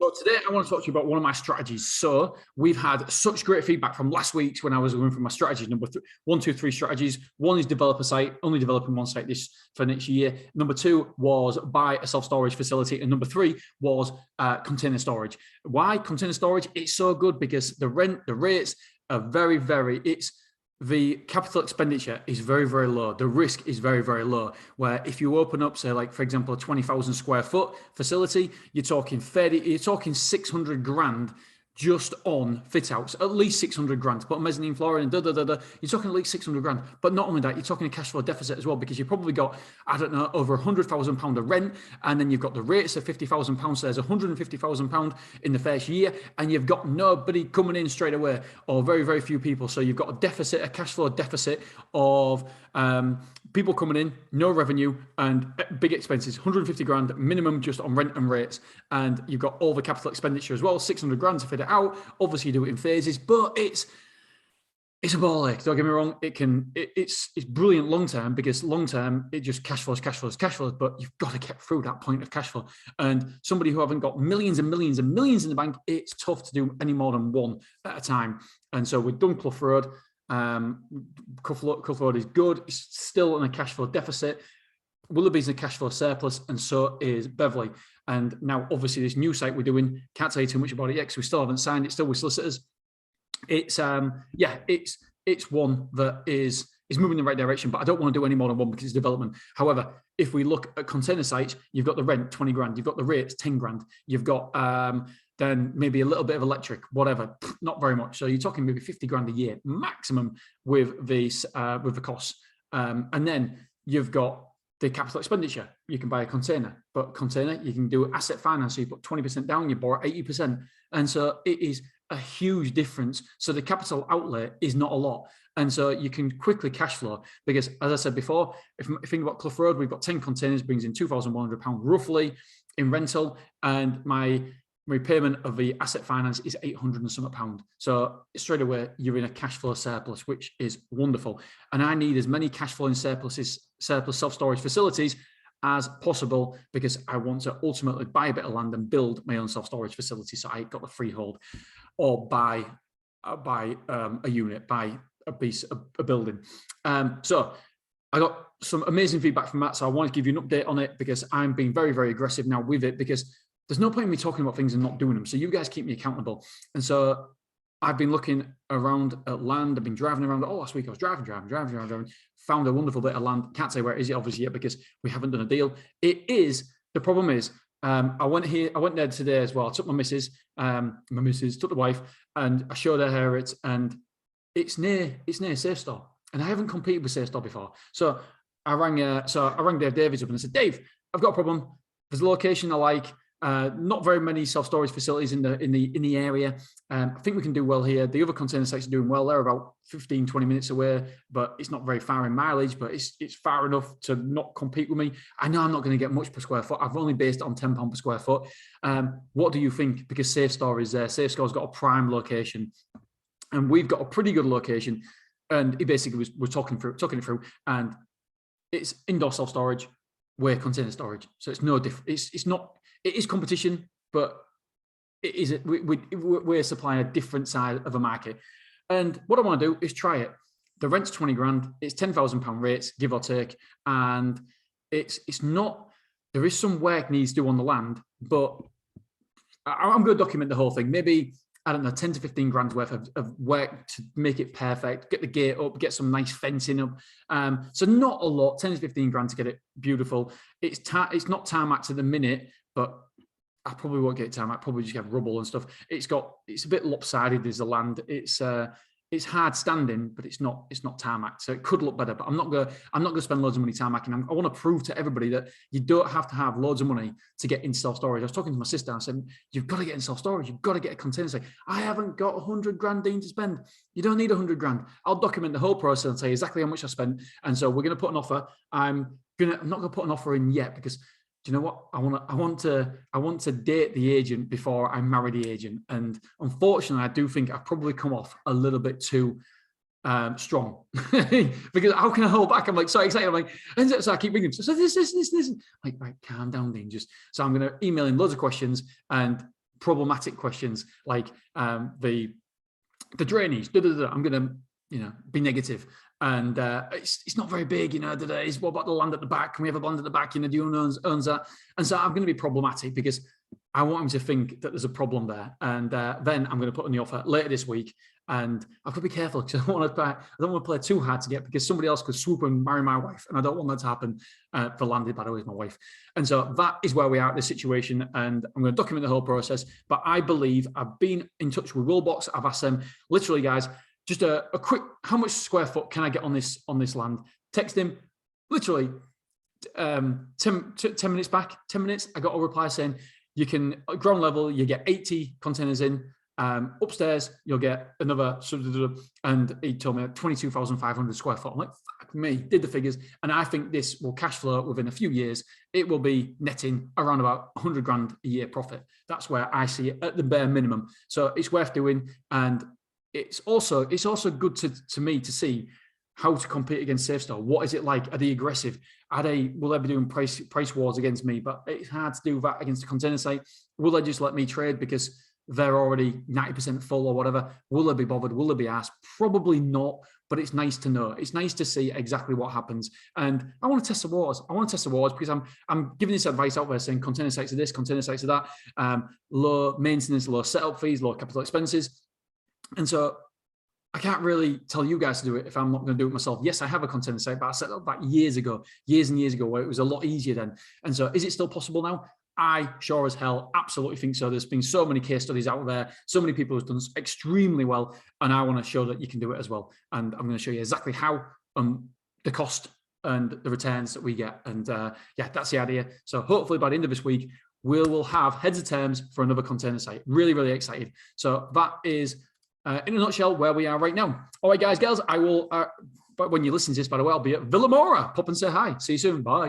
So today I want to talk to you about one of my strategies. So we've had such great feedback from last week when I was going through my strategies. Number 1, 2, 3 strategies. One is develop a site, only developing one site this for next year. Number 2 was buy a self-storage facility. And number 3 was container storage. Why container storage? It's so good because the rent, the rates are very, the capital expenditure is very, very low. The risk is very, very low. Where if you open up, say, like, for example, a 20,000 square foot facility, you're talking 600 grand just on fit outs, at least 600 grand to put mezzanine flooring and you're talking at least 600 grand. But not only that, you're talking a cash flow deficit as well, because you've probably got, I don't know, over £100,000 of rent, and then you've got the rates of £50,000, so there's £150,000 in the first year, and you've got nobody coming in straight away, or very, very few people. So you've got a deficit, a cash flow deficit of people coming in, no revenue, and big expenses, 150 grand minimum just on rent and rates. And you've got all the capital expenditure as well, 600 grand to fit it out. Obviously you do it in phases, but it's a ball ache. Don't get me wrong. It's brilliant long term, because long term it just cash flows. But you've got to get through that point of cash flow. And somebody who haven't got millions and millions and millions in the bank, it's tough to do any more than one at a time. And so we've done Clough Road. Clough Road is good. It's still in a cash flow deficit. Willoughby's in a cash flow surplus, and so is Beverley. And now, obviously, this new site we're doing, can't tell you too much about it yet because we still haven't signed it. Still with solicitors. It's it's one that is moving in the right direction, but I don't want to do any more than one because it's development. However, if we look at container sites, you've got the rent 20 grand, you've got the rates 10 grand, you've got then maybe a little bit of electric, whatever, not very much. So you're talking maybe 50 grand a year maximum with the costs. And then you've got the capital expenditure. You can buy a container, but container, you can do asset finance. So you put 20% down, you borrow 80%. And so it is a huge difference. So the capital outlay is not a lot. And so you can quickly cash flow, because as I said before, if you think about Clough Road, we've got 10 containers, brings in £2,100 roughly in rental. And my repayment of the asset finance is 800 and some pound. So straight away, you're in a cash flow surplus, which is wonderful. And I need as many cash flowing surplus self-storage facilities as possible, because I want to ultimately buy a bit of land and build my own self-storage facility. So I got the freehold, or buy a unit, buy a piece of a building. So I got some amazing feedback from that. So I want to give you an update on it, because I'm being very, very aggressive now with it, because there's no point in me talking about things and not doing them. So you guys keep me accountable. And so I've been looking around at land. I've been driving around. Oh, last week I was driving. Found a wonderful bit of land. Can't say where it is yet, obviously, yet, because we haven't done a deal. The problem is, I went there today as well. I took my missus, took the wife, and I showed her it, and it's near Safe Store. And I haven't competed with Safe Store before. So I rang Dave Davies up and I said, Dave, I've got a problem. There's a location I like. Not very many self-storage facilities in the area. I think we can do well here. The other container sites are doing well. They're about 15, 20 minutes away, but it's not very far in mileage, but it's far enough to not compete with me. I know I'm not going to get much per square foot. I've only based it on £10 per square foot. What do you think? Because Safe Store is there. Safe Store's got a prime location, and we've got a pretty good location. And he basically we're talking it through, and it's indoor self-storage, we're container storage. So it's no different. It is competition, but we're supplying a different side of a market. And what I want to do is try it. The rent's 20 grand. It's £10,000 rates, give or take. And it's not, there is some work needs to do on the land, but I'm going to document the whole thing. Maybe, I don't know, 10 to 15 grand's worth of work to make it perfect, get the gate up, get some nice fencing up. So not a lot, 10 to 15 grand to get it beautiful. It's not tarmac at the minute, but I probably won't get tarmac, probably just have rubble and stuff. It's a bit lopsided as the land. It's hard standing, but it's not tarmac. So it could look better, but I'm not gonna spend loads of money tarmacking. I want to prove to everybody that you don't have to have loads of money to get into self-storage. I was talking to my sister, I said, you've got to get in self-storage, you've got to get a container site. I haven't got 100 grand, Dean, to spend. You don't need 100 grand. I'll document the whole process and tell you exactly how much I spent. And so we're gonna put an offer. I'm not gonna put an offer in yet, because do you know what? I want to date the agent before I marry the agent. And unfortunately, I do think I've probably come off a little bit too strong because how can I hold back? I'm like so excited. I'm like, and so I keep ringing. So this. Like, right, calm down, Dean. So I'm going to email him loads of questions and problematic questions like the drainage. I'm going to, be negative. And it's not very big, Is what about the land at the back? Can we have a land at the back? Do you owns that? And so I'm going to be problematic because I want him to think that there's a problem there. And then I'm going to put on the offer later this week. And I've got to be careful because I don't want to play too hard to get, because somebody else could swoop and marry my wife. And I don't want that to happen for landed, by the way, with my wife. And so that is where we are at this situation. And I'm going to document the whole process. But I believe I've been in touch with Willbox. I've asked them, literally, guys, just a quick, how much square foot can I get on this land? Text him, literally 10 minutes back, 10 minutes. I got a reply saying, you can, ground level, you get 80 containers in. Upstairs, you'll get another, and he told me 22,500 square foot. I'm like, fuck me, did the figures. And I think this will cash flow within a few years. It will be netting around about 100 grand a year profit. That's where I see it at the bare minimum. So it's worth doing. And it's also good to me to see how to compete against SafeStore. What is it like? Are they aggressive? Will they be doing price wars against me? But it's hard to do that against a container site. Will they just let me trade because they're already 90% full or whatever? Will they be bothered? Will they be asked? Probably not, but it's nice to know. It's nice to see exactly what happens. And I want to test the waters. Because I'm giving this advice out there saying container sites are this, container sites are that, low maintenance, low setup fees, low capital expenses. And so I can't really tell you guys to do it if I'm not going to do it myself. Yes, I have a container site, but I set up that years and years ago, where it was a lot easier then. And so is it still possible now? I sure as hell absolutely think so. There's been so many case studies out there, so many people who've done extremely well, and I want to show that you can do it as well. And I'm going to show you exactly how, the cost and the returns that we get. And yeah, that's the idea. So hopefully by the end of this week, we will have heads of terms for another container site. Really, really excited. So that is, in a nutshell, where we are right now. All right, guys, girls, I will, but when you listen to this, by the way, I'll be at Villamora. Pop and say hi. See you soon. Bye.